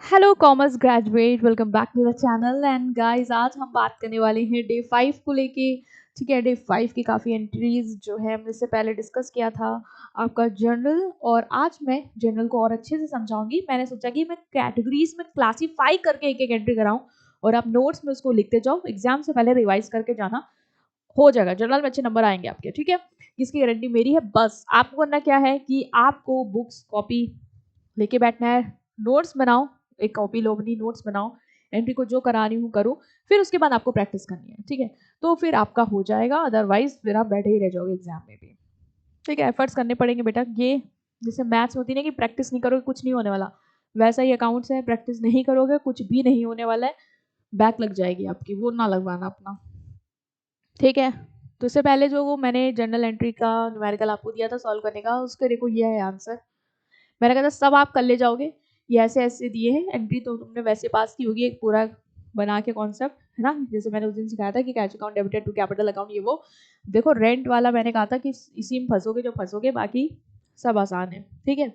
Hello commerce graduate, welcome back to the channel. And guys, आज हम बात करने वाले हैं डे 5 को लेके। ठीक है, डे 5 की काफ़ी एंट्रीज जो है हमने इससे पहले डिस्कस किया था आपका जर्नल, और आज मैं जर्नल को और अच्छे से समझाऊंगी। मैंने सोचा कि मैं कैटेगरीज में क्लासीफाई करके एक एक एंट्री कराऊं और आप नोट्स में उसको लिखते जाओ, एग्जाम से पहले रिवाइज करके जाना, हो जाएगा। जर्नल में अच्छे नंबर आएंगे आपके। ठीक है, इसकी गारंटी मेरी है। बस आपको करना क्या है कि आपको बुक्स कॉपी लेके बैठना है, नोट्स बनाओ, एक कॉपी लो, अपनी नोट्स बनाओ, एंट्री को जो करा रही हूँ करो, फिर उसके बाद आपको प्रैक्टिस करनी है। ठीक है, तो फिर आपका हो जाएगा, अदरवाइज फिर आप बैठे ही रह जाओगे एग्जाम में भी। ठीक है, एफर्ट्स करने पड़ेंगे बेटा। ये जैसे मैथ्स होती है ना कि प्रैक्टिस नहीं करोगे कुछ नहीं होने वाला, वैसा ही अकाउंट्स है, प्रैक्टिस नहीं करोगे कुछ भी नहीं होने वाला है, बैक लग जाएगी आपकी, वो ना लगवाना अपना। ठीक है, तो इससे पहले जो वो मैंने जर्नल एंट्री का न्यूमेरिकल आपको दिया था सॉल्व करने का, उसके देखो ये है आंसर। मैंने कहा था सब आप कर ले जाओगे, ये ऐसे ऐसे दिए हैं एंट्री, तो तुमने वैसे पास की होगी, एक पूरा बना के कॉन्सेप्ट है ना, जैसे मैंने उस दिन सिखाया था कि cash account debited to capital account, ये वो। देखो रेंट वाला मैंने कहा था कि इसी में फंसोगे जो फंसोगे, बाकी सब आसान है। ठीक है,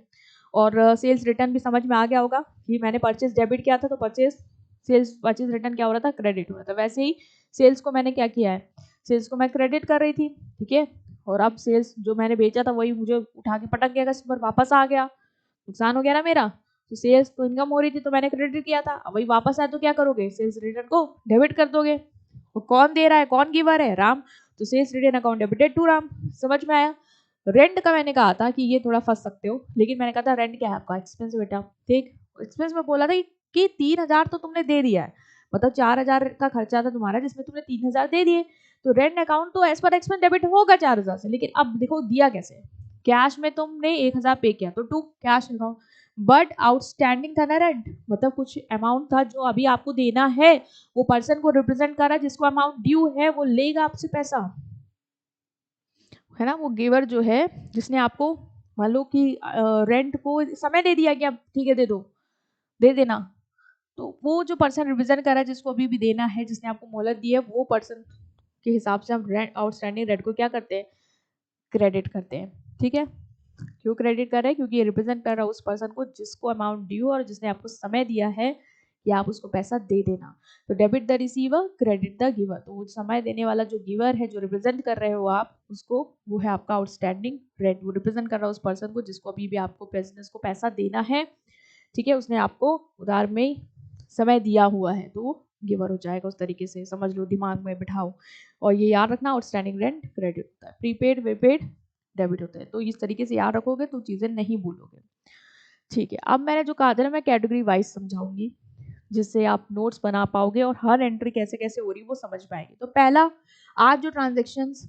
और सेल्स रिटर्न भी समझ में आ गया होगा कि मैंने परचेज डेबिट किया था, तो परचेज रिटर्न क्या हो रहा था, क्रेडिट हो रहा था। वैसे ही सेल्स को मैंने क्या किया है, सेल्स को मैं क्रेडिट कर रही थी। ठीक है, और अब सेल्स जो मैंने बेचा था वही मुझे उठा के पटक गया, कस्टमर वापस आ गया, नुकसान हो गया ना मेरा। तो सेल्स तो इनकम हो रही थी तो मैंने क्रेडिट किया था, अब वही वापस आए तो क्या करोगे, सेल्स रिटर्न को डेबिट कर दोगे। और कौन दे रहा है, कौन गिवर है, राम। तो sales return account debited to Ram. समझ में आया। रेंट का मैंने कहा था कि ये थोड़ा फंस सकते हो, लेकिन मैंने कहा था रेंट क्या है आपका, एक्सपेंस बेटा। ठीक, एक्सपेंस में बोला था कि 3,000 तो तुमने दे दिया है, मतलब 4,000 का खर्चा था तुम्हारा जिसमें तुमने 3,000 दे दिए, तो रेंट अकाउंट तो एज पर एक्सपेंस डेबिट होगा 4,000 से। लेकिन अब देखो दिया कैसे, कैश में तुमने 1,000 पे किया तो to cash account, but outstanding था ना रेंट, मतलब कुछ अमाउंट था जो अभी आपको देना है, वो पर्सन को रिप्रेजेंट कर रहा है जिसको अमाउंट ड्यू है, वो लेगा आपसे पैसा, है ना। वो गिवर जो है, जिसने आपको मान लो कि रेंट को समय दे दिया कि अब ठीक है दे दो, दे देना, तो वो जो पर्सन रिप्रेजेंट कर रहा है जिसको अभी भी देना है, जिसने आपको मोहलत दी है, वो पर्सन के हिसाब से हम रेंट, आउटस्टैंडिंग रेंट को क्या करते हैं, क्रेडिट करते हैं। ठीक है, क्यों क्रेडिट कर रहे हैं, क्योंकि ये रिप्रेजेंट कर रहा है उस पर्सन को जिसको अमाउंट ड्यू और जिसने आपको समय दिया है कि आप उसको पैसा दे देना। तो debit the receiver, credit the giver, तो वो समय देने वाला जो गिवर है, जो रिप्रेजेंट कर रहे हो आप उसको, वो है आपका आउटस्टैंडिंग रेंट, वो रिप्रेजेंट कर रहा है उस पर्सन को जिसको अभी भी आपको बिजनेस को पैसा देना है। ठीक है, उसने आपको उधार में समय दिया हुआ है, तो वो गिवर हो जाएगा। उस तरीके से समझ लो, दिमाग में बिठाओ, और ये याद रखना, आउटस्टैंडिंग रेंट क्रेडिट होता है, प्रीपेड वेपेड डेबिट होता है। तो इस तरीके से याद रखोगे तो चीजें नहीं भूलोगे। ठीक है, अब मैंने जो कहा था ना, मैं कैटेगरी वाइज समझाऊंगी जिससे आप नोट्स बना पाओगे और हर एंट्री कैसे कैसे हो रही है वो समझ पाएंगे। तो पहला, आज जो ट्रांजेक्शन्स,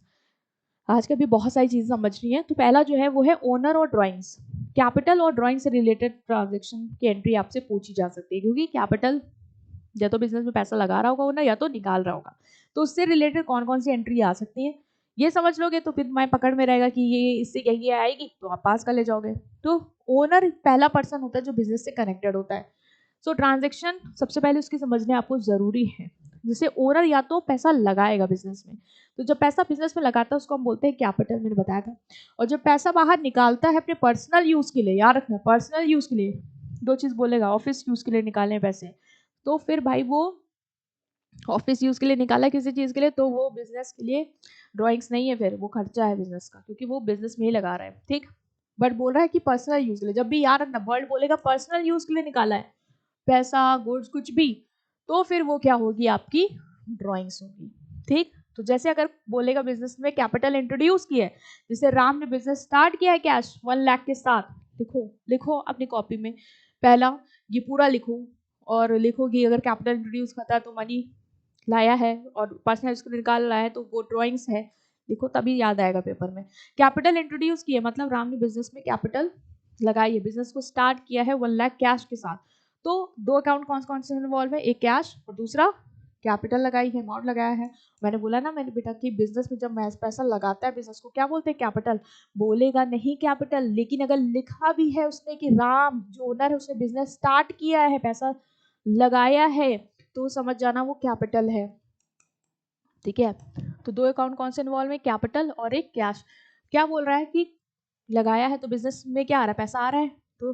आज के भी बहुत सारी चीजें समझनी है, तो पहला जो है वो है ओनर और ड्राइंग्स। कैपिटल और ड्राइंग से रिलेटेड ट्रांजेक्शन की एंट्री आपसे पूछी जा सकती है, क्योंकि कैपिटल या तो बिजनेस में पैसा लगा रहा होगा ओनर, या तो निकाल रहा होगा, तो उससे रिलेटेड कौन कौन सी एंट्री आ सकती है, ये समझ लोगे तो फिर मैं पकड़ में रहेगा कि ये इससे क्या ये आएगी, तो आप पास कर ले जाओगे। तो ओनर पहला पर्सन होता है जो बिजनेस से कनेक्टेड होता है। सो ट्रांजेक्शन सबसे पहले उसकी समझने आपको जरूरी है। जैसे ओनर या तो पैसा लगाएगा बिजनेस में, तो जब पैसा बिजनेस में लगाता है उसको हम बोलते हैं कैपिटल, मैंने बताया था। और जब पैसा बाहर निकालता है अपने पर्सनल यूज के लिए, याद रखना पर्सनल यूज के लिए, दो चीज बोलेगा, ऑफिस यूज के लिए निकालने पैसे, तो फिर भाई वो ऑफिस यूज के लिए निकाला किसी चीज के लिए, तो वो बिजनेस के लिए ड्राइंग्स नहीं है, फिर वो खर्चा है बिजनेस का, क्योंकि वो बिजनेस में ही लगा रहा है। ठीक, बट बोल रहा है कि पर्सनल यूज के लिए, जब भी याद रखना वर्ड बोलेगा पर्सनल यूज के लिए निकाला है पैसा, गुड्स, कुछ भी, तो फिर वो क्या होगी, आपकी ड्राइंग्स होगी। ठीक, तो जैसे अगर बोलेगा बिजनेस में कैपिटल इंट्रोड्यूस किया है, जैसे राम ने बिजनेस स्टार्ट किया है कैश 1 लाख के साथ, लिखो लिखो अपनी कॉपी में, पहला ये पूरा लिखो, और लिखो कि अगर कैपिटल इंट्रोड्यूस करता है तो मनी लाया है, और पर्सनल उसको निकाल लाया है, तो वो ड्राइंग्स है, लिखो तभी याद आएगा पेपर में। कैपिटल इंट्रोड्यूस किया मतलब राम ने बिजनेस में कैपिटल लगाई है, बिजनेस को स्टार्ट किया है 1 लाख कैश के साथ, तो दो अकाउंट कौन कौन से इन्वॉल्व है, एक कैश और दूसरा कैपिटल लगाई है, अमाउंट लगाया है। मैंने बोला ना मैंने बेटा कि बिजनेस में जब महज पैसा लगाता है बिजनेस को क्या बोलते हैं, कैपिटल। बोलेगा नहीं कैपिटल, लेकिन अगर लिखा भी है उसने कि राम जो ओनर है उसने बिजनेस स्टार्ट किया है, पैसा लगाया है, तो समझ जाना वो कैपिटल है। ठीक है, तो दो अकाउंट कौन से इन्वॉल्व है, कैपिटल और एक कैश। क्या बोल रहा है कि लगाया है तो बिजनेस में क्या आ रहा है, पैसा आ रहा है, तो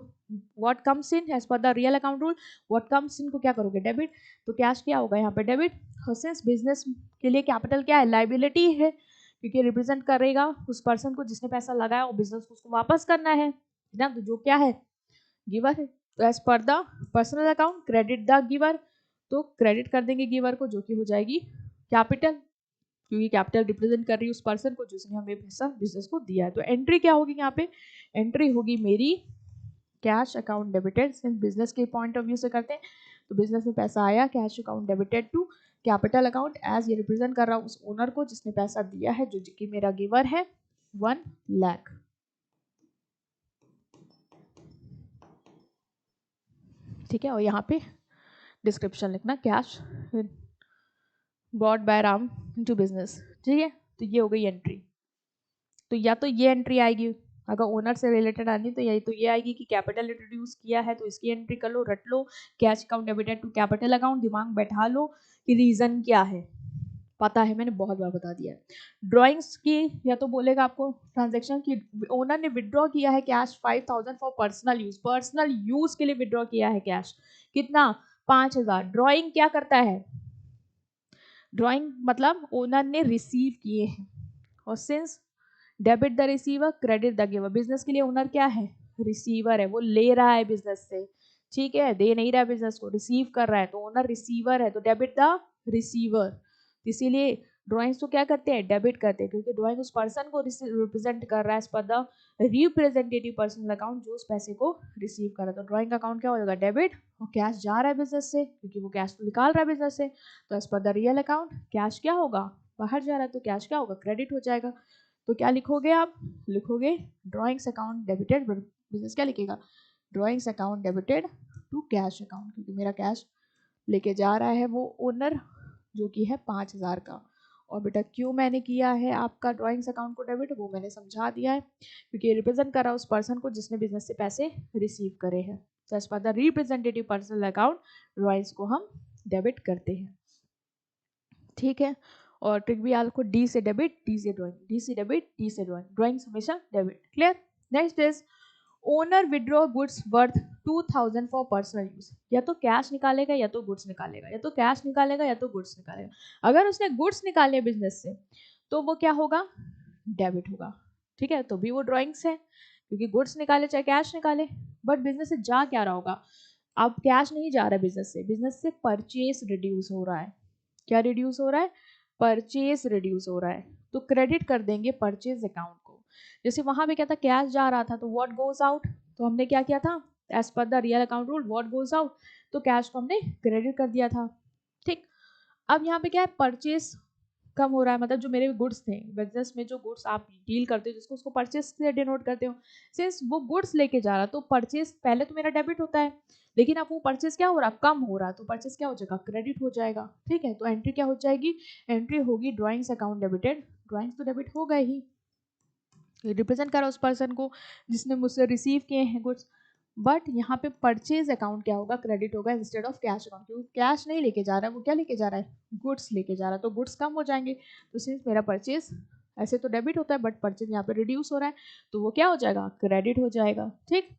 what comes in as per the real account rule, what comes in को क्या करोगे, डेबिट। तो कैश क्या होगा यहाँ पे, डेबिट। सिंस बिजनेस के लिए कैपिटल क्या है, लाइबिलिटी है, क्योंकि रिप्रेजेंट करेगा उस पर्सन को जिसने पैसा लगाया और बिजनेस को उसको वापस करना है ना, तो जो क्या है, गिवर है। तो as per the personal account credit the giver, तो क्रेडिट कर देंगे गिवर को, जो कि हो जाएगी कैपिटल, क्योंकि कैपिटल रिप्रेजेंट कर रही है उस पर्सन को जिसने हमें पैसा बिजनेस को दिया है। तो एंट्री क्या होगी यहाँ पे, एंट्री होगी मेरी cash account debited, since business के पॉइंट ऑफ व्यू से करते हैं तो बिजनेस में पैसा आया, cash account debited to capital account, as ये रिप्रेजेंट कर रहा हूँ उस ओनर को जिसने पैसा दिया है, जो कि मेरा गिवर है 1 लाख। ठीक है, और यहाँ पे डिस्क्रिप्शन लिखना, cash bought by Ram into business. ठीक है, तो ये हो गई एंट्री। तो या तो ये एंट्री आएगी, अगर ओनर से रिलेटेड आनी तो यही तो ये आएगी कि कैपिटल इंट्रोड्यूस किया है तो इसकी एंट्री कर लो, रट लो, cash account debited to capital account, दिमाग बैठा लो कि रीजन क्या है, पता है मैंने बहुत बार बता दिया है। ड्राइंग्स की या तो बोलेगा आपको ट्रांजैक्शन की, ओनर ने विड्रॉ किया है कैश 5000 फॉर पर्सनल यूज के लिए विड्रॉ किया है कैश, कितना, 5000। ड्राइंग क्या करता है, ड्राइंग मतलब ओनर ने रिसीव किए हैं, और since debit the receiver credit the giver, business के लिए ओनर क्या है, रिसीवर है, वो ले रहा है बिजनेस से, ठीक है, दे नहीं रहा है बिजनेस को, रिसीव कर रहा है, तो ओनर रिसीवर है, तो डेबिट द रिसीवर। इसीलिए ड्राइंग्स तो क्या करते हैं, डेबिट करते हैं, क्योंकि ड्राइंग उस पर्सन को रिप्रेजेंट कर रहा है as per the representative personal account, जो उस पैसे को रिसीव कर रहा है। तो ड्राइंग अकाउंट क्या हो जाएगा, डेबिट, और कैश जा रहा है बिजनेस से क्योंकि वो कैश निकाल रहा है बिजनेस से, तो as per the real account cash क्या होगा, बाहर जा रहा है, तो कैश क्या होगा, क्रेडिट हो जाएगा। तो क्या लिखोगे आप, लिखोगे ड्राइंग्स अकाउंट डेबिटेड, बिजनेस क्या लिखेगा, drawings account debited to cash account, क्योंकि मेरा कैश लेके जा रहा है वो ओनर, जो कि है 5000 का। और बेटा क्यों मैंने किया है आपका ड्राइंग्स अकाउंट को डेबिट, वो मैंने समझा दिया है, क्योंकि रिप्रेजेंट कर रहा है उस पर्सन को जिसने बिजनेस से पैसे रिसीव करे हैं। तो as per the representative personal account drawings को हम डेबिट करते हैं। ठीक है, और ट्रिक भी याद रखो, डी से डेबिट, डी से ड्राइंग, डी से डेबिट, डी से ड्राइंग, ड्राइंग्स हमेशा debit. Clear. Next is owner withdraw goods worth 2000 for personal use, या तो कैश निकालेगा या तो गुड्स निकालेगा, या तो कैश निकालेगा या तो गुड्स निकालेगा। अगर उसने गुड्स निकाले बिजनेस से तो वो क्या होगा, डेबिट होगा। ठीक है, तो भी वो ड्राइंग्स है, क्योंकि गुड्स निकाले चाहे कैश निकाले, बट बिजनेस से जा क्या रहा होगा, अब कैश नहीं जा रहा है बिजनेस से परचेस रिड्यूस हो रहा है। क्या रिड्यूस हो रहा है, परचेज रिड्यूस हो रहा है, तो क्रेडिट कर देंगे परचेज अकाउंट को। जैसे वहां पे क्या था, कैश जा रहा था तो व्हाट गोज आउट, तो हमने क्या किया था, as per the real account rule what goes out, तो कैश को हमने क्रेडिट कर दिया था। ठीक, अब यहाँ पे क्या है, परचेज कम हो रहा है, मतलब जो मेरे गुड्स थे बिजनेस में, जो गुड्स आप डील करते हो जिसको उसको परचेज से डिनोट करते हो, सिंस वो गुड्स लेके जा रहा तो परचेज पहले तो मेरा डेबिट होता है, लेकिन अब वो परचेज क्या हो रहा, कम हो रहा, तो परचेज क्या हो जाएगा, क्रेडिट हो जाएगा। ठीक है, तो एंट्री क्या हो जाएगी, एंट्री होगी ड्राइंग्स अकाउंट डेबिटेड, ड्राइंग्स तो डेबिट हो गए ही, रिप्रेजेंट करा उस पर्सन को जिसने मुझसे रिसीव किए हैं गुड्स, बट यहाँ पे परचेज अकाउंट क्या होगा, क्रेडिट होगा इंस्टेड ऑफ कैश अकाउंट, क्योंकि कैश नहीं लेके जा रहा है, वो क्या लेके जा रहा है, गुड्स लेके जा रहा है, तो गुड्स कम हो जाएंगे। तो सिंस मेरा परचेज ऐसे तो डेबिट होता है बट परचेज यहाँ पे रिड्यूस हो रहा है, तो वो क्या हो जाएगा, क्रेडिट हो जाएगा। ठीक,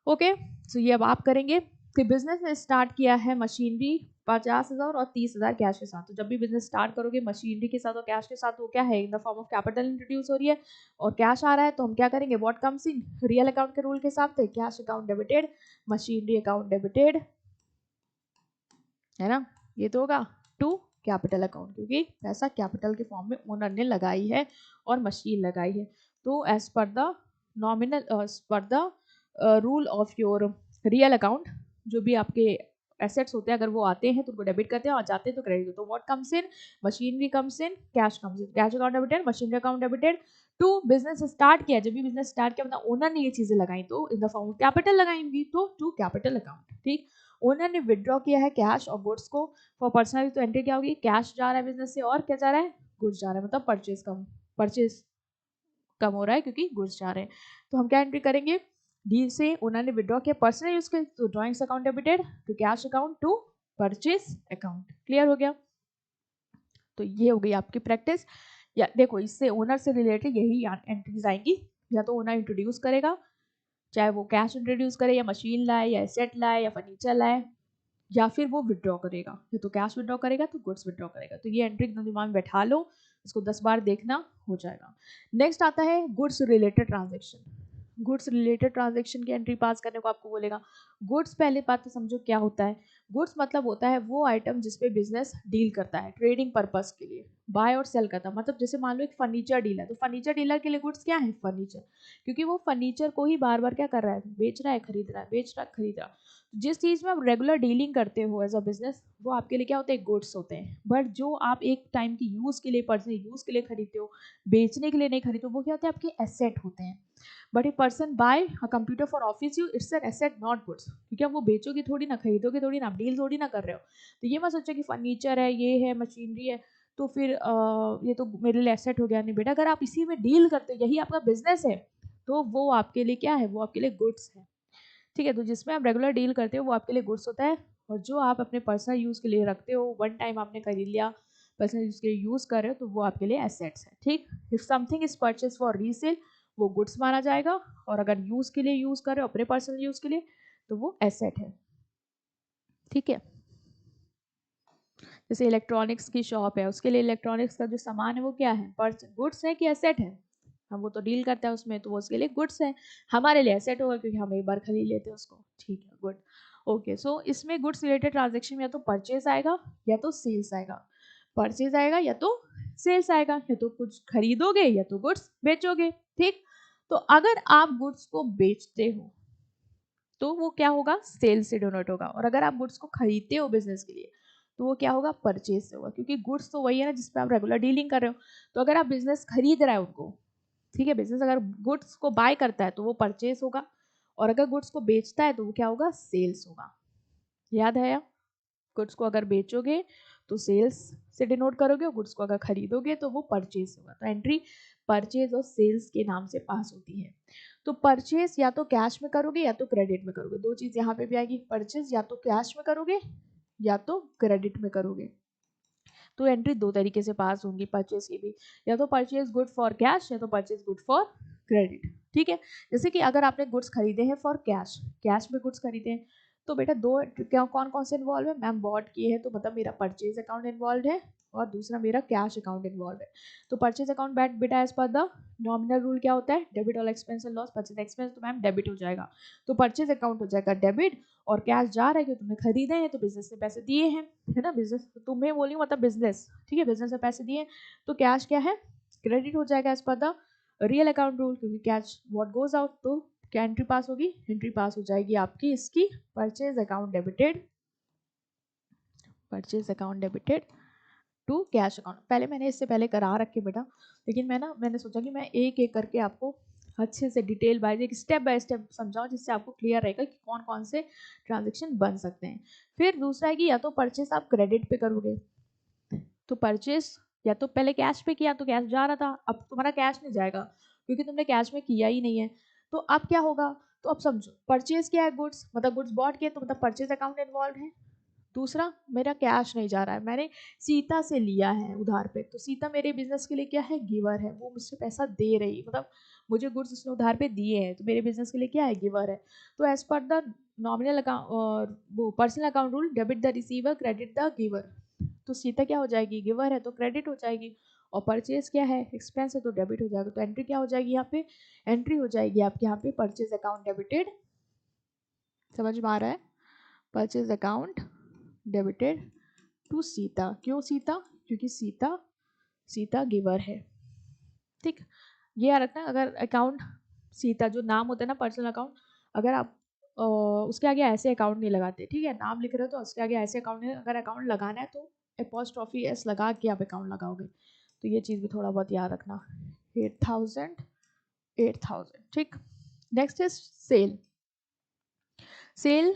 ओके, सो ये अब आप करेंगे कि बिजनेस ने स्टार्ट किया है मशीनरी 50,000 और 30,000 कैश के साथ, तो जब भी बिजनेस स्टार्ट करोगे मशीनरी के साथ और कैश के साथ, वो क्या है, इन the form of capital introduce हो रही है और कैश आ रहा है, तो हम क्या करेंगे, what comes in, real account के रूल के हिसाब से cash account debited, machinery account debited, है ना, ये तो होगा टू कैपिटल अकाउंट, क्योंकि पैसा कैपिटल के फॉर्म में ओनर ने लगाई है और मशीन लगाई है। तो एज पर द नॉमिनल पर the rule of your real account, जो भी आपके एसेट्स होते हैं अगर वो आते हैं तो उनको डेबिट करते हैं और जाते हैं तो क्रेडिट। तो what comes in, machinery comes in, cash comes in, cash account debited, machinery account debited to business start किया, जब भी बिजनेस स्टार्ट किया मतलब ओनर ने ये चीजें लगाई तो in the form of capital लगाएंगी, तो टू कैपिटल अकाउंट। ठीक, ओनर ने विड्रॉ किया है कैश और गुड्स को फॉर पर्सनल, तो एंट्री क्या होगी, कैश जा रहा है बिजनेस से और क्या जा रहा है, गुड्स जा रहा है, मतलब परचेज कम हो रहा है क्योंकि गुड्स जा रहे हैं। तो हम क्या एंट्री करेंगे, डी से ओनर ने विड्रॉ किया पर्सनल यूज के, तो drawings account debited to cash account to purchase account. Clear हो गया, तो ये हो गई आपकी प्रैक्टिस। या देखो इससे ओनर से रिलेटेड यही एंट्रीज आएंगी, या तो ओनर इंट्रोड्यूस करेगा चाहे वो कैश इंट्रोड्यूस करे या मशीन लाए या एसेट लाए या फर्नीचर लाए, या फिर वो विड्रॉ करेगा, या तो कैश विड्रॉ करेगा तो गुड्स विड्रॉ करेगा। तो ये एंट्री एकदम दिमाग में बैठा लो, इसको 10 बार देखना, हो जाएगा। नेक्स्ट आता है goods related transaction. Goods related transaction की एंट्री पास करने को आपको बोलेगा। गुड्स पहले बात तो समझो क्या होता है। गुड्स मतलब होता है वो आइटम जिसपे बिजनेस डील करता है ट्रेडिंग पर्पस के लिए, बाय और सेल करता है। मतलब जैसे मान लो एक फर्नीचर डीलर, तो फर्नीचर डीलर के लिए गुड्स क्या है, फर्नीचर, क्योंकि वो फर्नीचर को ही बार बार क्या कर रहा है, बेच रहा है, खरीद रहा है, बेच रहा है, खरीद रहा है। जिस चीज़ में आप रेगुलर डीलिंग करते हो एज अ बिजनेस, वो आपके लिए क्या होते हैं, गुड्स होते हैं। बट जो आप एक टाइम की यूज़ के लिए, पर्सनल यूज़ के लिए खरीदते हो, बेचने के लिए नहीं खरीदते हो, वो क्या होते हैं, आपके एसेट होते हैं। But a person by a computer for office use, it's an asset not goods, क्योंकि आप वो बेचोगे थोड़ी ना, खरीदोगे थोड़ी ना, आप डील थोड़ी ना कर रहे हो। तो ये मत सोचो कि फर्नीचर है, ये है, मशीनरी है, तो फिर ये तो मेरे लिए एसेट हो गया। नहीं बेटा, अगर आप इसी में डील करते हो, यही आपका बिजनेस है, तो वो आपके लिए क्या है, वो आपके लिए गुड्स है। ठीक है, तो जिसमें आप रेगुलर डील करते हो वो आपके लिए गुड्स होता है। और जो आप अपने पर्सनल यूज़ के लिए रखते हो, वन टाइम आपने खरीद लिया, पर्सनल यूज़ के लिए यूज़ कर रहे हो, तो वो आपके लिए एसेट्स है। ठीक, if something is purchase for resale, वो गुड्स माना जाएगा। और अगर यूज़ के लिए यूज़ कर रहे हो, अपने पर्सनल यूज़ के लिए, तो वो एसेट है। ठीक है, जैसे इलेक्ट्रॉनिक्स की शॉप है, उसके लिए इलेक्ट्रॉनिक्स का जो सामान है वो क्या है, गुड्स है कि एसेट है। हम वो तो डील करता है उसमें, तो वो उसके लिए गुड्स है। हमारे लिए एसेट होगा क्योंकि हम एक बार खरीद लेते हैं उसको। ठीक है, गुड। ओके, सो इसमें गुड्स रिलेटेड ट्रांजेक्शन में या तो परचेज आएगा या तो सेल्स आएगा। परचेज आएगा या तो सेल्स आएगा, या तो कुछ खरीदोगे या तो गुड्स बेचोगे। ठीक, तो अगर आप गुड्स को बेचते हो तो वो क्या होगा, सेल से डोनेट होगा। और अगर आप गुड्स को खरीदते हो बिजनेस के लिए, तो वो क्या होगा, परचेज से होगा, क्योंकि गुड्स तो वही है ना जिसपे आप रेगुलर डीलिंग कर रहे हो। तो अगर आप बिजनेस खरीद रहा है उनको, ठीक है, बिजनेस अगर गुड्स को बाय करता है तो वो परचेज होगा, और अगर गुड्स को बेचता है तो वो क्या होगा, सेल्स होगा। याद है आप, गुड्स को अगर बेचोगे तो सेल्स से डिनोट करोगे, और गुड्स को अगर खरीदोगे तो वो परचेज होगा। तो एंट्री परचेज और सेल्स के नाम से पास होती है। तो परचेज या तो कैश में करोगे या तो क्रेडिट में करोगे, दो चीज यहाँ पे भी आएगी। परचेज या तो कैश में करोगे या तो क्रेडिट में करोगे। तो एंट्री दो तरीके से पास होंगी परचेज की भी, या तो परचेज गुड फॉर कैश या तो परचेज गुड फॉर क्रेडिट। ठीक है, जैसे कि अगर आपने गुड्स खरीदे हैं फॉर कैश, कैश में गुड्स खरीदे हैं, तो बेटा दो क्या, कौन कौन से इन्वॉल्व है, मैम बॉट किए हैं, तो मतलब मेरा परचेज अकाउंट इन्वॉल्व है और दूसरा मेरा कैश अकाउंट इन्वॉल्व है। तो परचेज अकाउंट बैट बेटा as per the nominal rule क्या होता है, debit all expense and loss, purchase expense तो मैम डेबिट हो जाएगा, तो परचेज अकाउंट हो जाएगा डेबिट। और कैश जा रहा है क्योंकि तुमने खरीदे हैं, तो बिजनेस ने पैसे दिए हैं, है ना, बिजनेस तुम्हें बोली मतलब बिजनेस, ठीक है, बिजनेस में पैसे दिए, तो कैश क्या है, क्रेडिट हो जाएगा as per the real account rule, क्योंकि कैश व्हाट गोज आउट, तो क्या एंट्री पास होगी, एंट्री पास हो जाएगी आपकी इसकी, purchase account debited, purchase account debited to cash account. पहले मैंने इससे पहले करा रखे बेटा, लेकिन मैंने सोचा कि मैं एक एक करके आपको अच्छे से डिटेल वाइज एक स्टेप बाय स्टेप समझाऊं, जिससे आपको क्लियर रहेगा कि कौन कौन से ट्रांजेक्शन बन सकते हैं। फिर दूसरा है कि या तो परचेस आप क्रेडिट पे करोगे, तो परचेस या तो पहले कैश पे किया तो कैश जा रहा था, अब तुम्हारा कैश नहीं जाएगा क्योंकि तुमने कैश में किया ही नहीं है। तो अब क्या होगा, तो अब समझो परचेज क्या है, गुड्स मतलब गुड्स बॉट किया, तो मतलब परचेज अकाउंट इन्वॉल्व है। दूसरा, मेरा कैश नहीं जा रहा है, मैंने सीता से लिया है उधार पे, तो सीता मेरे बिजनेस के लिए क्या है, गिवर है, वो मुझसे पैसा दे रही, मतलब मुझे गुड्स उसने उधार पे दिए हैं, तो मेरे बिजनेस के लिए क्या है, गिवर है। तो as per the nominal account वो personal account rule, debit the receiver credit the giver, तो सीता क्या हो जाएगी, गिवर है तो क्रेडिट हो जाएगी, और परचेज क्या है, एक्सपेंस है तो डेबिट हो जाएगा। तो एंट्री क्या हो जाएगी यहाँ पे, एंट्री हो जाएगी आपके यहाँ पे परचेज अकाउंट डेबिटेड, समझ में आ रहा है, purchase account debited to Sita. क्यों सीता, क्योंकि सीता सीता गिवर है। ठीक, ये याद रखना, अगर अकाउंट सीता जो नाम होता है ना पर्सनल अकाउंट, अगर आप उसके आगे ऐसे अकाउंट नहीं लगाते, ठीक है, नाम लिख रहे हो तो उसके आगे ऐसे अकाउंट नहीं, अगर अकाउंट लगाना है तो एपोस्ट्रॉफी एस लगा के आप अकाउंट लगाओगे। तो ये चीज़ भी थोड़ा बहुत याद रखना। 8,000 8,000। ठीक, नेक्स्ट इज सेल। सेल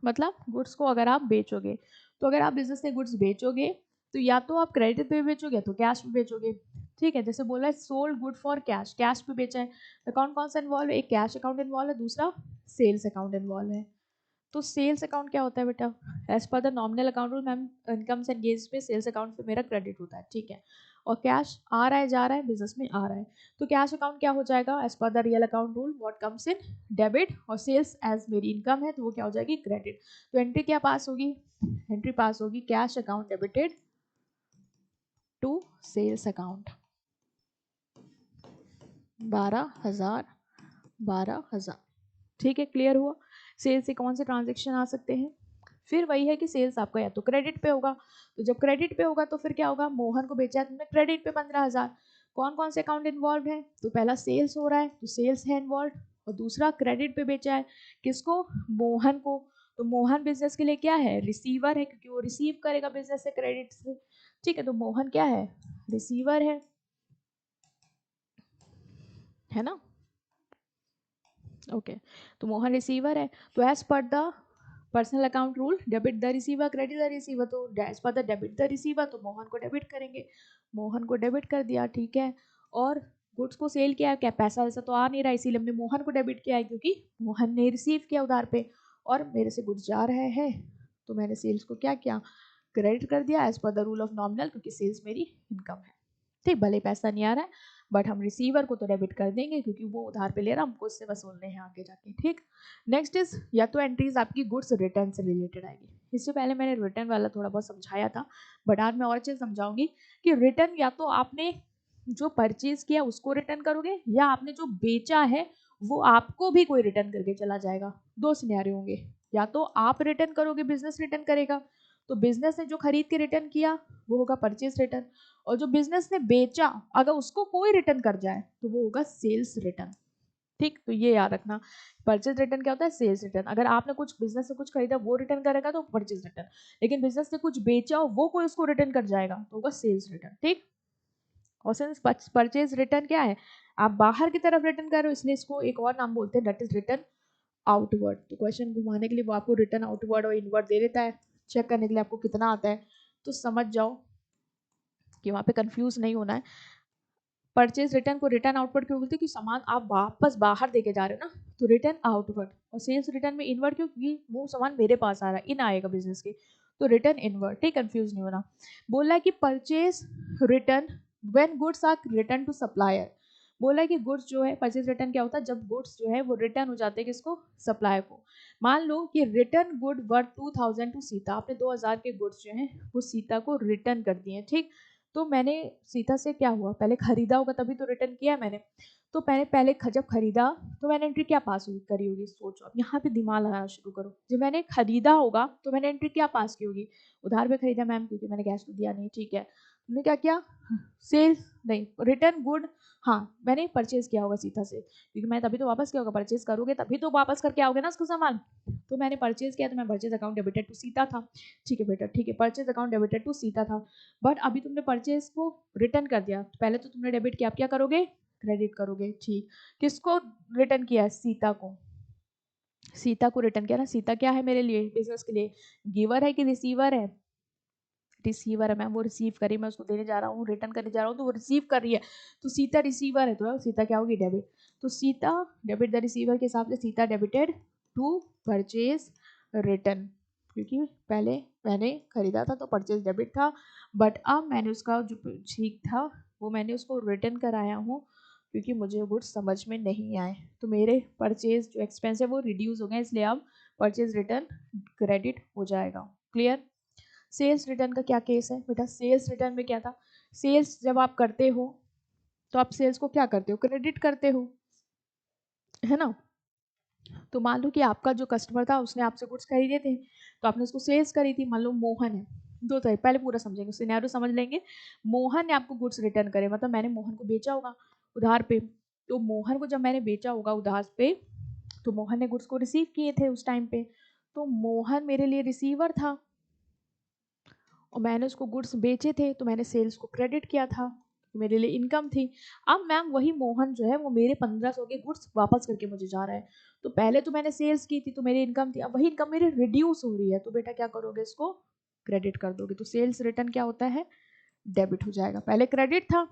मतलब गुड्स को अगर आप बेचोगे, तो अगर आप बिजनेस में गुड्स बेचोगे तो या तो आप क्रेडिट पे बेचोगे या तो कैश में बेचोगे। ठीक है, जैसे बोला है sold good for cash, cash पे बेचा है, तो कौन कौन सा इन्वॉल्व है, एक कैश अकाउंट इन्वॉल्व है, दूसरा सेल्स अकाउंट इन्वॉल्व है। तो सेल्स अकाउंट क्या होता है बेटा, as per the nominal account rule ma'am, incomes and gains पे सेल्स अकाउंट पे मेरा क्रेडिट होता है। ठीक है, और कैश आ रहा है जा रहा है, बिजनेस में आ रहा है, तो कैश अकाउंट क्या हो जाएगा as per the real account rule, what comes in debit, और सेल्स एज मेरी इनकम है तो वो क्या हो जाएगी क्रेडिट। तो एंट्री क्या पास होगी, एंट्री पास होगी cash account debited to sales account 12,000। ठीक है, क्लियर हुआ। सेल्स से कौन से ट्रांजेक्शन आ सकते हैं, फिर वही है कि सेल्स आपका या तो क्रेडिट पे होगा, तो जब क्रेडिट पे होगा तो फिर क्या होगा, मोहन को बेचा है तुमने क्रेडिट पे 15,000, कौन कौन से अकाउंट इन्वॉल्व है, तो पहला सेल्स हो रहा है तो सेल्स है इन्वॉल्व, और दूसरा क्रेडिट पे बेचा है किसको, मोहन को, तो मोहन बिजनेस के लिए क्या है, रिसीवर है, क्योंकि वो रिसीव करेगा बिजनेस से क्रेडिट से। ठीक है, तो मोहन क्या है, रिसीवर है ना। ओके, तो मोहन रिसीवर है, तो as per the personal account rule debit the receiver credit the receiver, तो as per the debit the receiver तो मोहन को डेबिट करेंगे, मोहन को डेबिट कर दिया, ठीक है। और गुड्स को सेल किया, क्या पैसा वैसा तो आ नहीं रहा, इसीलिए हमने मोहन को डेबिट किया है क्योंकि मोहन ने रिसीव किया उधार पे, और मेरे से गुड्स जा रहे हैं तो मैंने सेल्स को क्या किया, क्रेडिट कर दिया as per the rule of nominal, क्योंकि सेल्स मेरी इनकम है। ठीक, भले पैसा नहीं आ रहा है बट हम रिसीवर को तो डेबिट कर देंगे क्योंकि वो उधार पे ले रहा, हमको उससे वसूलने हैं आगे जाके। ठीक, नेक्स्ट इज या तो एंट्रीज आपकी गुड्स रिटर्न से रिलेटेड आएगी, इससे पहले मैंने रिटर्न वाला थोड़ा बहुत समझाया था, बट आज मैं और चीज़ समझाऊंगी कि रिटर्न या तो आपने जो परचेज किया उसको रिटर्न करोगे, या आपने जो बेचा है वो आपको भी कोई रिटर्न करके चला जाएगा। दो सिनेरियो होंगे, या तो आप रिटर्न करोगे, बिजनेस रिटर्न करेगा, तो बिजनेस ने जो खरीद के रिटर्न किया वो होगा परचेज रिटर्न, और जो बिजनेस ने बेचा अगर उसको कोई रिटर्न कर जाए तो वो होगा सेल्स रिटर्न। ठीक, तो ये याद रखना, परचेज रिटर्न क्या होता है, सेल्स रिटर्न। अगर आपने कुछ बिजनेस से कुछ खरीदा वो रिटर्न करेगा तो परचेज रिटर्न, लेकिन बिजनेस ने कुछ बेचा वो कोई उसको रिटर्न कर जाएगा तो होगा सेल्स रिटर्न। ठीक, और सिंस परचेज रिटर्न क्या है, आप बाहर की तरफ रिटर्न कर रहे हो, इसलिए इसको एक और नाम बोलते हैं, दैट इज रिटर्न आउटवर्ड। तो क्वेश्चन घुमाने के लिए वो आपको रिटर्न आउटवर्ड और इनवर्ड दे देता है, चेक करने के लिए आपको कितना आता है, तो समझ जाओ कि वहाँ पे कंफ्यूज नहीं होना है। परचेज रिटर्न को रिटर्न आउटवर्ड क्यों बोलते हैं, कि सामान आप वापस बाहर देके जा रहे हो ना, तो रिटर्न आउटवर्ड, और सेल्स रिटर्न में इनवर्ड क्यों, क्योंकि वो सामान मेरे पास आ रहा है, इन आएगा बिजनेस के, तो रिटर्न इनवर्ड। ठीक, कंफ्यूज नहीं होना। बोला है कि purchase return when goods are return to supplier, बोला है कि गुड्स जो है, परचेज रिटर्न क्या होता है, जब गुड्स जो है वो रिटर्न हो जाते हैं किसको, सप्लायर को। मान लो कि return good worth 2000 to Sita, आपने 2000 के गुड्स जो हैं वो सीता को रिटर्न कर दिए। ठीक, तो मैंने सीता से क्या हुआ, पहले खरीदा होगा तभी तो रिटर्न किया मैंने, तो पहले पहले जब खरीदा तो मैंने एंट्री क्या पास करी होगी, सोचो अब यहाँ पे दिमाग लगाना शुरू करो। जब मैंने खरीदा होगा तो मैंने एंट्री क्या पास की होगी, उधार पे खरीदा मैम क्योंकि मैंने कैश तो दिया नहीं, ठीक है, तुमने क्या किया, सेल नहीं रिटर्न गुड, हाँ मैंने परचेज किया होगा सीता से, क्योंकि मैं तभी तो वापस किया होगा, परचेज करोगे तभी तो वापस करके आओगे ना उसका सामान, तो मैंने परचेज किया, तो मैं purchase account debited to Sita था। ठीक है बेटा, ठीक है, purchase account debited to Sita था, बट अभी तुमने परचेज को रिटर्न कर दिया, पहले तो तुमने डेबिट किया, आप क्या करोगे, क्रेडिट करोगे। ठीक, किसको रिटर्न किया है, सीता को, सीता को रिटर्न किया ना, सीता क्या है मेरे लिए, बिजनेस के लिए गिवर है कि रिसीवर है, रिसीवर है मैम, वो रिसीव करी, मैं उसको देने जा रहा हूँ, रिटर्न करने जा रहा हूँ, तो वो रिसीव कर रही है, तो सीता रिसीवर है, तो सीता क्या होगी, डेबिट, तो सीता डेबिट द रिसीवर के हिसाब से Sita debited to purchase return, क्योंकि पहले मैंने खरीदा था तो परचेज डेबिट था, बट अब मैंने उसका जो ठीक था वो मैंने उसको रिटर्न कराया हूँ क्योंकि मुझे गुड्स समझ में नहीं आए, तो मेरे परचेज जो एक्सपेंस है वो रिड्यूस हो गए, इसलिए अब परचेज रिटर्न क्रेडिट हो जाएगा। क्लियर। सेल्स रिटर्न का क्या केस है बेटा, सेल्स रिटर्न में क्या था, सेल्स जब आप करते हो तो आप सेल्स को क्या करते हो, क्रेडिट करते हो, है ना। तो मान लो कि आपका जो कस्टमर था उसने आपसे गुड्स खरीदे थे तो आपने उसको सेल्स करी थी, मान लो मोहन है, दो तरह, पहले पूरा समझेंगे, सिनेरियो समझ लेंगे। मोहन ने आपको गुड्स रिटर्न करे, मतलब मैंने मोहन को बेचा होगा उधार पे, तो मोहन को जब मैंने बेचा होगा उधार पे तो मोहन ने गुड्स को रिसीव किए थे उस टाइम पे, तो मोहन मेरे लिए रिसीवर था और मैंने उसको गुड्स बेचे थे तो मैंने सेल्स को क्रेडिट किया था, तो मेरे लिए इनकम थी। अब मैम वही मोहन जो है वो मेरे 1500 के गुड्स वापस करके मुझे जा रहा है, तो पहले तो मैंने सेल्स की थी तो मेरी इनकम थी, अब वही इनकम मेरी रिड्यूस हो रही है, तो बेटा क्या करोगे, इसको क्रेडिट कर दोगे, तो सेल्स रिटर्न क्या होता है, डेबिट हो जाएगा। पहले क्रेडिट था,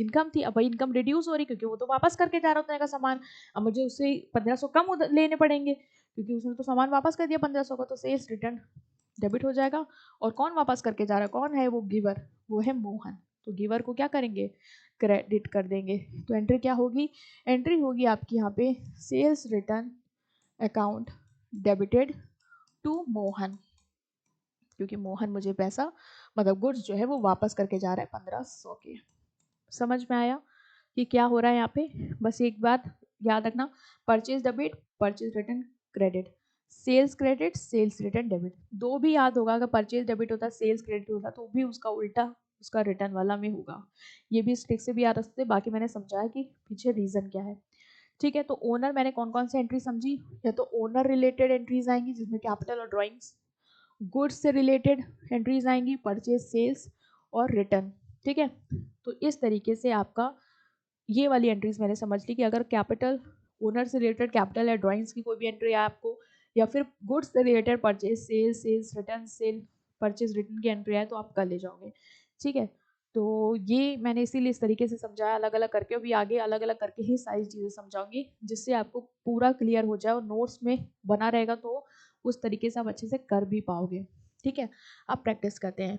इनकम थी, अब वही इनकम रिड्यूस हो रही क्योंकि वो तो वापस करके जा रहा होता है का सामान, अब मुझे उससे 1500 कम लेने पड़ेंगे क्योंकि उसने तो सामान वापस कर दिया 1500 का, तो सेल्स रिटर्न डेबिट हो जाएगा। और कौन वापस करके जा रहा है, कौन है वो गिवर, वो है मोहन। तो गिवर को क्या करेंगे, क्रेडिट कर देंगे। तो एंट्री क्या होगी, एंट्री होगी आपकी यहाँ पे sales return account debited to Mohan, क्योंकि मोहन मुझे पैसा मतलब गुड्स जो है वो वापस करके जा रहा है 1500 के। समझ में आया कि क्या हो रहा है यहाँ पे? बस एक बात याद रखना, purchase debit purchase return credit, sales credit sales return debit. दो भी याद होगा, अगर परचेज डेबिट होता सेल्स क्रेडिट होता तो भी उसका उल्टा उसका रिटर्न वाला में होगा। ये भी इस ट्रिक से भी याद रखते, बाकी मैंने समझाया कि पीछे रीजन क्या है। ठीक है, तो ओनर मैंने कौन कौन से एंट्री समझी, या तो ओनर रिलेटेड एंट्रीज आएंगी जिसमें कैपिटल और ड्राइंग्स, गुड्स से रिलेटेड एंट्रीज आएंगी परचेज सेल्स और रिटर्न। ठीक है, तो इस तरीके से आपका ये वाली एंट्रीज मैंने समझ ली कि अगर कैपिटल ओनर से रिलेटेड कैपिटल या ड्राइंग्स की कोई भी एंट्री है आपको, या फिर गुड्स से related purchase sales sales return sale purchase return की एंट्री है तो आप कर ले जाओगे। ठीक है, तो ये मैंने इसीलिए इस तरीके से समझाया अलग अलग करके, अभी आगे अलग अलग करके ही सारी चीज़ें समझाऊंगी जिससे आपको पूरा क्लियर हो जाए और नोट्स में बना रहेगा तो उस तरीके से आप अच्छे से कर भी पाओगे। ठीक है, अब प्रैक्टिस करते हैं।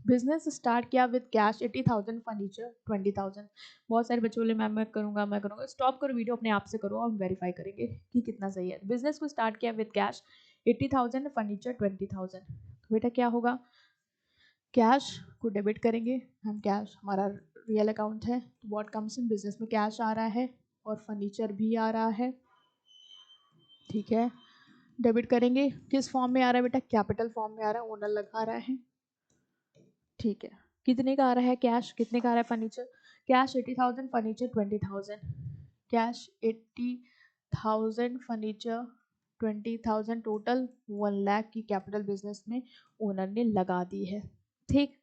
बिजनेस स्टार्ट किया विद कैश 80,000, फर्नीचर 20,000। बहुत सारे बच्चों बोले मैम मैं करूँगा। स्टॉप करो वीडियो, अपने आप से करो, हम वेरीफाई करेंगे कि कितना सही है। बिजनेस को स्टार्ट किया विद कैश 80,000, फर्नीचर 20,000। तो बेटा क्या होगा, कैश को डेबिट करेंगे हम, कैश हमारा रियल अकाउंट है, तो व्हाट कम्स इन, बिजनेस में कैश आ रहा है और फर्नीचर भी आ रहा है। ठीक है, डेबिट करेंगे, किस फॉर्म में आ रहा है बेटा, कैपिटल फॉर्म में आ रहा है, ओनर लगा रहा है। ठीक है, कितने का आ रहा है कैश, कितने का आ रहा है furniture, cash 80,000, furniture 20,000। Cash 80,000, furniture 20,000, total 1 lakh की कैपिटल बिजनेस में ओनर ने लगा दी है। ठीक,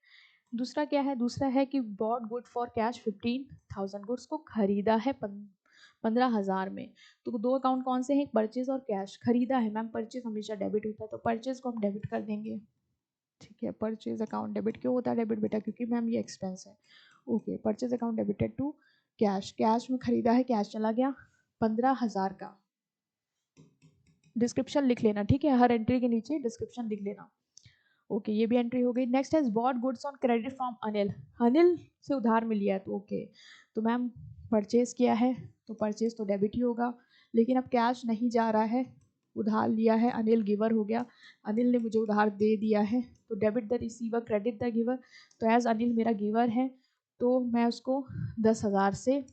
दूसरा क्या है, दूसरा है कि bought good for cash 15,000, goods को खरीदा है 15,000 में। तो दो अकाउंट कौन से हैं, परचेज और कैश। खरीदा है मैम, परचेज हमेशा डेबिट होता है तो परचेज को हम डेबिट कर देंगे। ठीक है, परचेज अकाउंट डेबिट क्यों होता है डेबिट बेटा, क्योंकि मैम ये एक्सपेंस है। Okay, purchase account debited to cash, cash में खरीदा है, कैश चला गया 15,000 का। डिस्क्रिप्शन लिख लेना, ठीक है, हर एंट्री के नीचे डिस्क्रिप्शन लिख लेना। ओके, ये भी एंट्री हो गई। नेक्स्ट है bought goods on credit from Anil, Anil से उधार में लिया है तो ओके, तो मैम परचेज किया है तो परचेज तो डेबिट ही होगा, लेकिन अब कैश नहीं जा रहा है, उधार लिया है, अनिल गिवर हो गया, अनिल ने मुझे उधार दे दिया है, तो debit the receiver credit the giver. तो एज अनिल मेरा गिवर है तो मैं उसको 10,000 से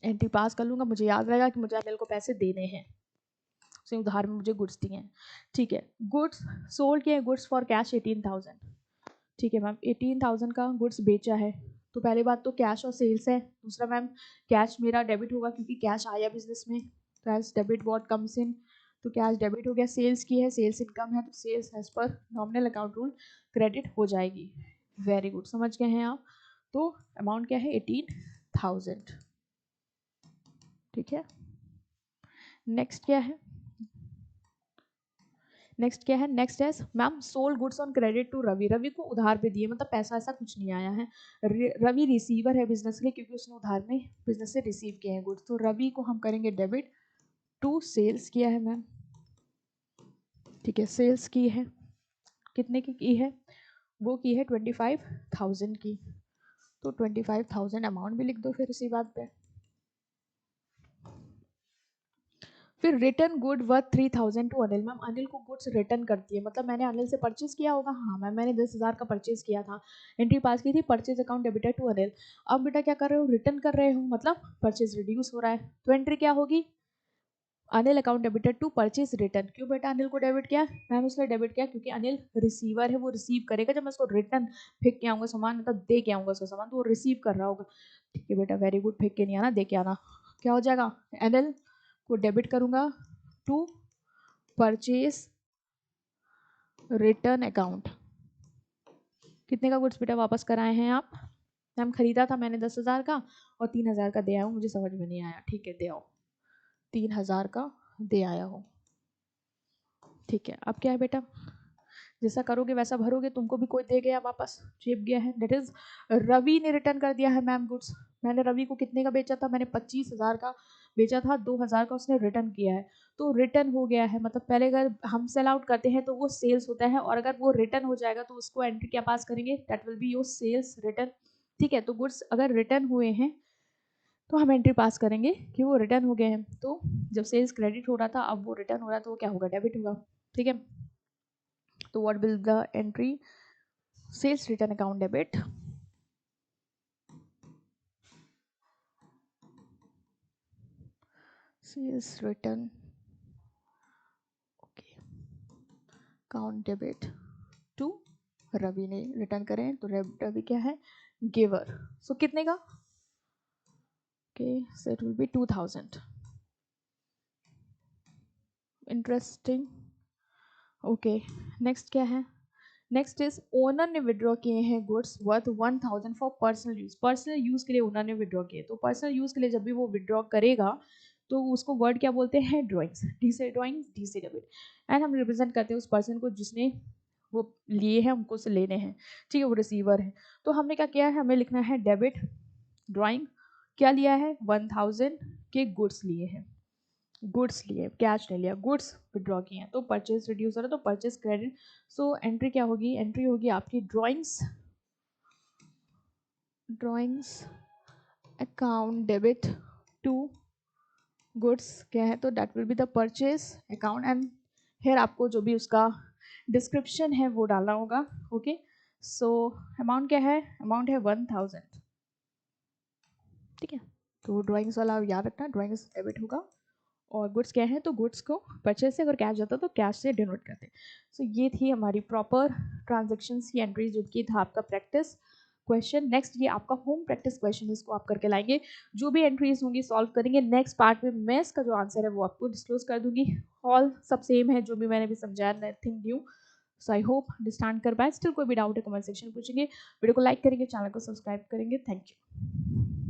एंट्री पास कर लूँगा, मुझे याद रहेगा कि मुझे अनिल को पैसे देने हैं, उसने उधार में मुझे गुड्स दिए हैं। ठीक है, गुड्स सोल्ड किए, गुड्स फॉर कैश 18,000। ठीक है मैम, 18,000 का गुड्स बेचा है, तो पहली बात तो कैश और सेल्स है, दूसरा मैम कैश मेरा डेबिट होगा क्योंकि कैश आया बिजनेस में, तो as debit what comes in, तो कैश डेबिट हो गया। सेल्स की है, सेल्स इनकम है, तो sales as per nominal account rule credit हो जाएगी। वेरी गुड, समझ गए हैं आप। तो अमाउंट क्या है 18,000। ठीक है, नेक्स्ट क्या है, नेक्स्ट क्या है, नेक्स्ट है ma'am sold goods on credit to Ravi, Ravi को उधार पे दिए, मतलब पैसा ऐसा कुछ नहीं आया है, रवि रिसीवर है बिजनेस के लिए क्योंकि उसने उधार में बिजनेस से रिसीव किए हैं गुड्स, तो रवि को हम करेंगे डेबिट टू सेल्स किया है मैम। ठीक है, सेल्स की है, कितने की है, वो की है 25,000 की, तो 25,000 अमाउंट भी लिख दो फिर इसी बात पे। फिर return good worth 3,000 to Anil, ma'am Anil को गुड्स रिटर्न करती है, मतलब मैंने अनिल से परचेज किया होगा, हाँ मैम मैंने 10,000 का परचेज किया था, एंट्री पास की थी, purchase account debited to Anil. अब बेटा क्या कर रहे हो, रिटर्न कर रहे हो, मतलब परचेज रिड्यूस हो रहा है, तो एंट्री क्या होगी, Anil account debited to purchase return. क्यों बेटा अनिल को डेबिट किया, मैम इसलिए डेबिट किया क्योंकि अनिल रिसीवर है, वो रिसीव करेगा जब मैं उसको रिटर्न फेंक के आऊँगा सामान, मतलब दे के आऊँगा उसका सामान, तो वो रिसीव कर रहा होगा। ठीक है बेटा, वेरी गुड, फेंक के नहीं आना, दे के आना। क्या हो जाएगा, अनिल को डेबिट करूँगा टू परचेज रिटर्न अकाउंट। कितने का गुड्स बेटा वापस कराए हैं आप, मैम खरीदा था मैंने 10,000 का और 3,000 का दे आया हूँ, मुझे समझ में नहीं आया, ठीक है दे आओ, 3,000 का दे आया हूँ। ठीक है, अब क्या है बेटा, जैसा करोगे वैसा भरोगे, तुमको भी कोई दे गया वापस, चेप गया है, दैट इज रवि ने रिटर्न कर दिया है मैम गुड्स। मैंने रवि को कितने का बेचा था, मैंने 25,000 का बेचा था 2000 का, उसने रिटर्न किया है, तो रिटर्न हो गया है, मतलब पहले अगर हम सेल आउट करते हैं तो वो सेल्स होता है, और अगर वो रिटर्न हो जाएगा तो उसको एंट्री क्या पास करेंगे, that will be your sales return. ठीक है, तो गुड्स अगर रिटर्न हुए हैं तो हम एंट्री पास करेंगे कि वो रिटर्न हो गए हैं। तो जब सेल्स क्रेडिट हो रहा था, अब वो रिटर्न हो रहा है, तो वो क्या होगा, डेबिट होगा। ठीक है, तो what will the entry, sales return account debit, sales return okay account debit to Ravi ने रिटर्न करें, तो रवि क्या है, गिवर। सो कितने का, okay so it will be 2000। Interesting. Okay, next क्या है, नेक्स्ट इज ओनर ने विड्रॉ किए हैं goods worth 1000 for personal use. Personal use के लिए ओनर ने विड्रॉ किए, तो पर्सनल यूज के लिए जब भी वो विड्रॉ करेगा तो उसको वर्ड क्या बोलते हैं, ड्रॉइंग्स, डी से ड्रॉइंग्स, डी से डेबिट। एंड हम रिप्रेजेंट करते हैं उस पर्सन को जिसने वो लिए हैं, हमको से लेने हैं। ठीक है, वो रिसीवर है। तो हमने क्या किया है, हमें लिखना है डेबिट ड्रॉइंग, क्या लिया है, 1000 के गुड्स लिए हैं, गुड्स लिए, कैश नहीं लिया, गुड्स विड्रॉ किए हैं, तो परचेज रिड्यूस हो रहा है, तो परचेज क्रेडिट। सो एंट्री क्या होगी, एंट्री होगी आपकी drawings, drawings account debit to goods क्या है, तो that will be the purchase account. And फिर आपको जो भी उसका डिस्क्रिप्शन है वो डालना होगा। ओके, सो अमाउंट क्या है, अमाउंट है 1000। ठीक है, तो ड्राइंग्स वाला याद रखना, ड्राइंग्स डेबिट होगा, और गुड्स क्या है, तो गुड्स को परचेज से अगर कैश जाता तो कैश से डिनोट करते। सो ये थी हमारी प्रॉपर ट्रांजेक्शन्स की एंट्री, जो कि था आपका प्रैक्टिस क्वेश्चन। नेक्स्ट ये आपका होम प्रैक्टिस क्वेश्चन, इसको आप करके लाएंगे, जो भी एंट्रीज होंगी सॉल्व करेंगे। नेक्स्ट पार्ट में मैं इसका जो आंसर है वो आपको डिस्क्लोज कर दूंगी। ऑल सब सेम है, जो भी मैंने भी समझाया, nothing new. So I hope understand कर पाए। स्टिल कोई भी डाउट है कमेंट सेक्शन में पूछेंगे, वीडियो को लाइक करेंगे, चैनल को सब्सक्राइब करेंगे। Thank you.